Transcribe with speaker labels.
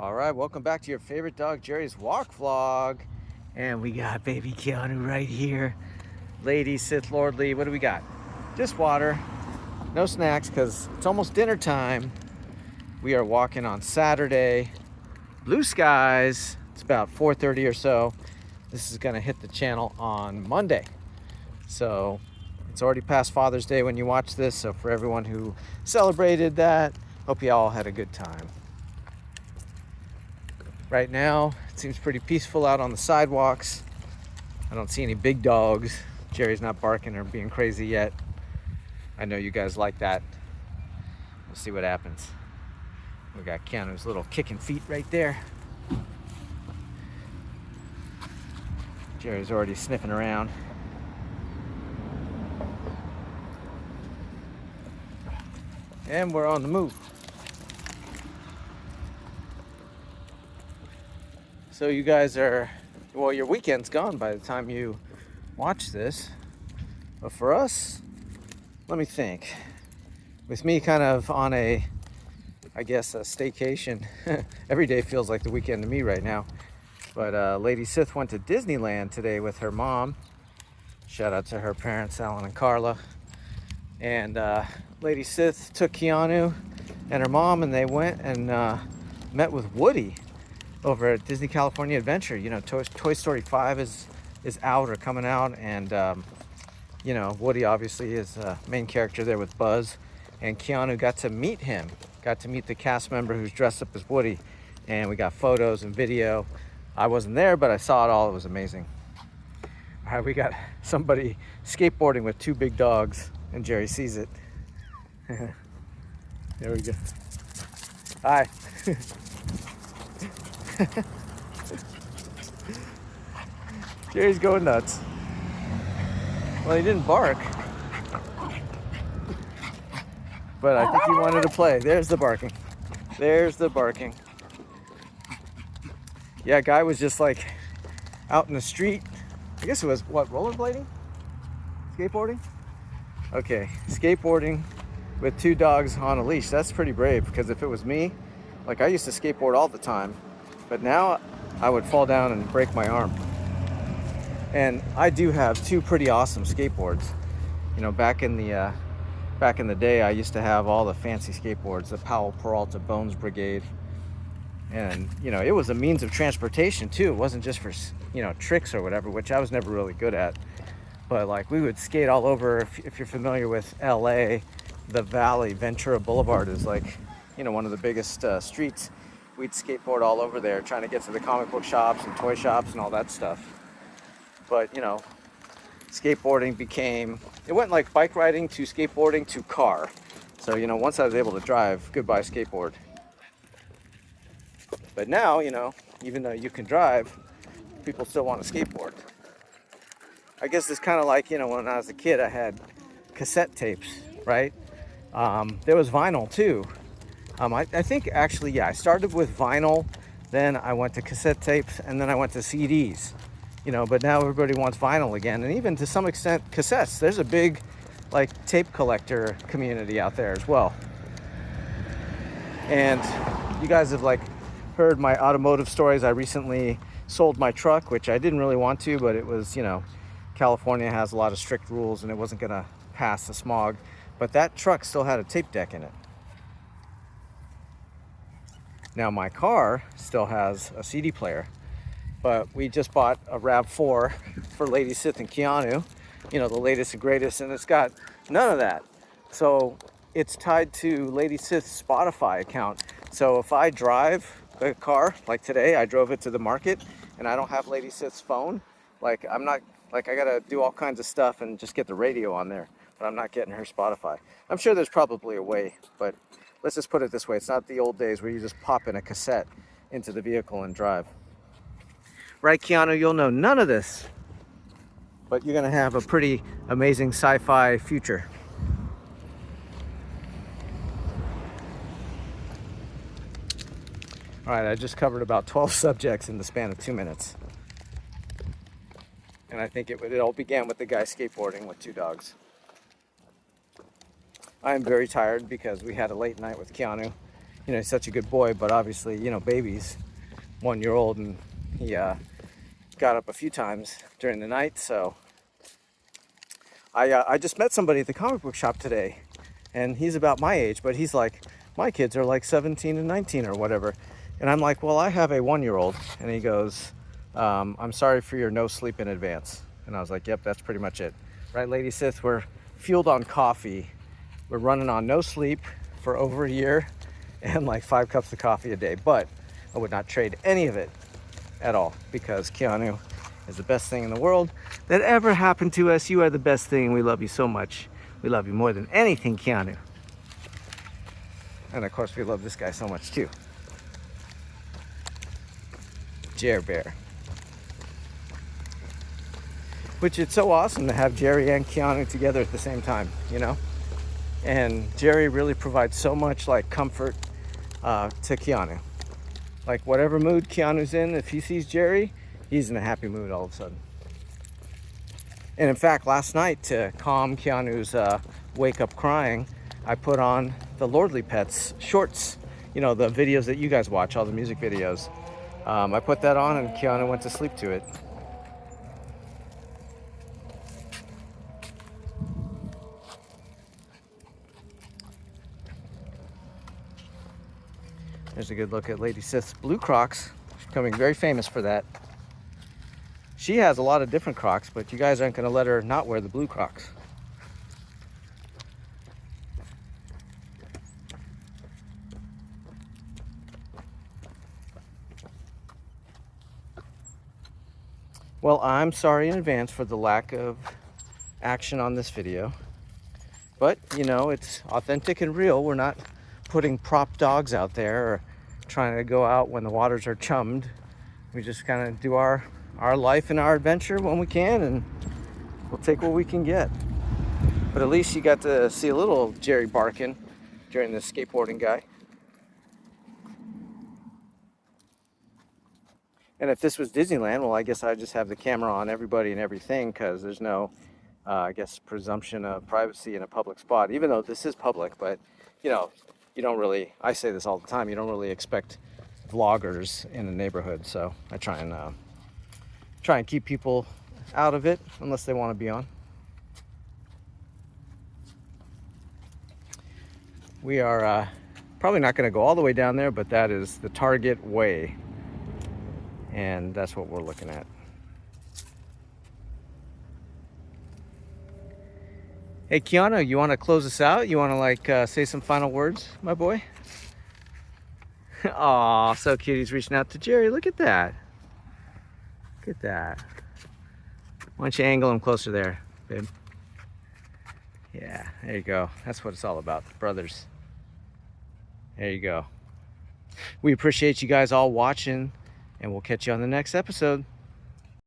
Speaker 1: All right, welcome back to your favorite dog, Jerry's walk vlog. And we got baby Keanu right here. Lady, Sith, Lordly, what do we got? Just water, no snacks because it's almost dinner time. We are walking on Saturday. Blue skies, it's about 4:30 or so. This is gonna hit the channel on Monday. So it's already past Father's Day when you watch this. So for everyone who celebrated that, hope you all had a good time. Right now, it seems pretty peaceful out on the sidewalks. I don't see any big dogs. Jerry's not barking or being crazy yet. I know you guys like that. We'll see what happens. We got Keanu's little kicking feet right there. Jerry's already sniffing around. And we're on the move. So you guys are, well, your weekend's gone by the time you watch this. But for us, let me think. With me kind of on a staycation. Every day feels like the weekend to me right now. But Lady Sith went to Disneyland today with her mom. Shout out to her parents, Alan and Carla. And Lady Sith took Keanu and her mom, and they went and met with Woody over at Disney California Adventure. You know, Toy Story 5 is out or coming out, and you know, Woody obviously is a main character there with Buzz, and Keanu got to meet him, got to meet the cast member who's dressed up as Woody, and we got photos and video. I wasn't there, but I saw it all. It was amazing. All right, we got somebody skateboarding with two big dogs, and Jerry sees it. There we go. Hi. Jerry's going nuts. Well, he didn't bark, but I think he wanted to play. There's the barking. There's the barking. Yeah, guy was just like out in the street. I guess it was what, rollerblading? Skateboarding? Okay, skateboarding with two dogs on a leash. That's pretty brave, because if it was me, like, I used to skateboard all the time, but now I would fall down and break my arm. And I do have two pretty awesome skateboards. You know, back in the day, I used to have all the fancy skateboards, the Powell Peralta Bones Brigade. And, you know, it was a means of transportation too. It wasn't just for, you know, tricks or whatever, which I was never really good at. But like, we would skate all over. If you're familiar with LA, the Valley, Ventura Boulevard is like, you know, one of the biggest streets. We'd skateboard all over there, trying to get to the comic book shops and toy shops and all that stuff. But, you know, skateboarding became, it went like bike riding to skateboarding to car. So, you know, once I was able to drive, goodbye skateboard. But now, you know, even though you can drive, people still want to skateboard. I guess it's kind of like, you know, when I was a kid, I had cassette tapes, right? There was vinyl too. I think actually, yeah, I started with vinyl, then I went to cassette tapes, and then I went to CDs. You know, but now everybody wants vinyl again, and even to some extent cassettes. There's a big like tape collector community out there as well. And you guys have like heard my automotive stories. I recently sold my truck, which I didn't really want to, but it was, you know, California has a lot of strict rules and it wasn't gonna pass the smog. But that truck still had a tape deck in it. Now my car still has a CD player. But we just bought a RAV4 for Lady Sith and Keanu, you know, the latest and greatest, and it's got none of that. So it's tied to Lady Sith's Spotify account. So if I drive the car, like today, I drove it to the market, and I don't have Lady Sith's phone, like I'm not, like I gotta do all kinds of stuff and just get the radio on there, but I'm not getting her Spotify. I'm sure there's probably a way, but let's just put it this way. It's not the old days where you just pop in a cassette into the vehicle and drive. Right, Keanu, you'll know none of this, but you're gonna have a pretty amazing sci-fi future. All right, I just covered about 12 subjects in the span of 2 minutes. And I think it all began with the guy skateboarding with two dogs. I am very tired because we had a late night with Keanu. you know, he's such a good boy, but obviously, you know, baby's 1 year old, and he got up a few times during the night. So I just met somebody at the comic book shop today, and he's about my age, but he's like, my kids are like 17 and 19 or whatever. And I'm like, well, I have a 1 year old. And he goes, I'm sorry for your no sleep in advance. And I was like, yep, that's pretty much it. Right, Lady Sith, we're fueled on coffee. We're running on no sleep for over a year and like 5 cups of coffee a day. But I would not trade any of it at all, because Keanu is the best thing in the world that ever happened to us. You are the best thing. We love you so much. We love you more than anything, Keanu. And of course, we love this guy so much too. Jer Bear. Which it's so awesome to have Jerry and Keanu together at the same time, you know? And Jerry really provides so much like comfort to Keanu. Like whatever mood Keanu's in, if he sees Jerry, he's in a happy mood all of a sudden. And in fact, last night, to calm Keanu's wake up crying, I put on the Lordly Pets shorts, you know, the videos that you guys watch, all the music videos. I put that on and Keanu went to sleep to it. There's a good look at Lady Sith's blue Crocs. She's becoming very famous for that. She has a lot of different Crocs, but you guys aren't going to let her not wear the blue Crocs. Well, I'm sorry in advance for the lack of action on this video. But, you know, it's authentic and real. We're not putting prop dogs out there or trying to go out when the waters are chummed. We just kind of do our life and our adventure when we can, and we'll take what we can get. But at least you got to see a little Jerry barking during the skateboarding guy. And if this was Disneyland, well, I guess I'd just have the camera on everybody and everything, because there's no, I guess, presumption of privacy in a public spot, even though this is public. But, you know, you don't really, I say this all the time, you don't really expect vloggers in the neighborhood. So I try and keep people out of it unless they want to be on. We are probably not going to go all the way down there, but that is the Target Way. And that's what we're looking at. Hey, Keanu, you want to close us out? You want to like say some final words, my boy? Aw, so cute. He's reaching out to Jerry. Look at that. Look at that. Why don't you angle him closer there, babe? Yeah, there you go. That's what it's all about, brothers. There you go. We appreciate you guys all watching, and we'll catch you on the next episode.